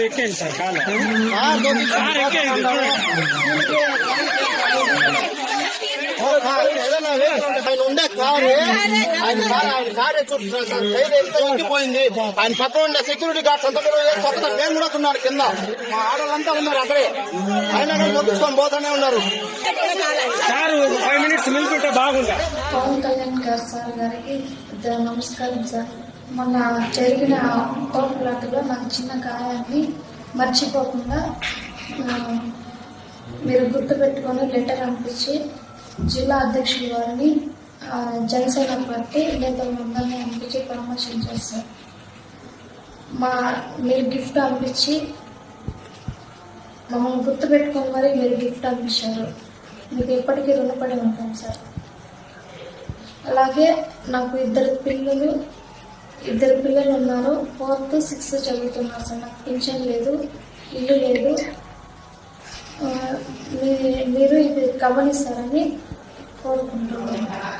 ఎక్కేయండి sir కాలు ఆయన ఉండే కారు ఆయన కారే పోయింది. ఆయన పక్కన ఉండే సెక్యూరిటీ గార్డ్స్ అంతా కొత్త పేరు కూడా ఉన్నారు కింద. మా ఆడవాళ్ళంతా ఉన్నారు అక్కడే. ఆయన మొత్తుకొని పోతానే ఉన్నారు. సార్ 5 minutes నిలిపితే బాగుంటా. పవన్ కళ్యాణ్ గారు సార్ గారికి నమస్కారం సార్. మొన్న జరిగిన తోపులాటలో నాకు చిన్న గాయాన్ని మర్చిపోకుండా మీరు గుర్తుపెట్టుకొని లెటర్ పంపించి జిల్లా అధ్యక్షుల వారిని జనసేన పార్టీ నేతలందరినీ పంపించి పరామర్శించారు సార్. మీరు గిఫ్ట్ పంపించి మమ్మల్ని గుర్తుపెట్టుకొని మరి మీరు గిఫ్ట్ పంపించారు. మీకు ఎప్పటికీ రుణపడి ఉంటాం సార్. అలాగే నాకు ఇద్దరు పిల్లలు ఉన్నారు. 4th 6th చదువుతున్నారు సార్. నాకు పింఛన్ లేదు, ఇల్లు లేదు. మీరు ఇది గమనిస్తారని కోరుకుంటున్నాను.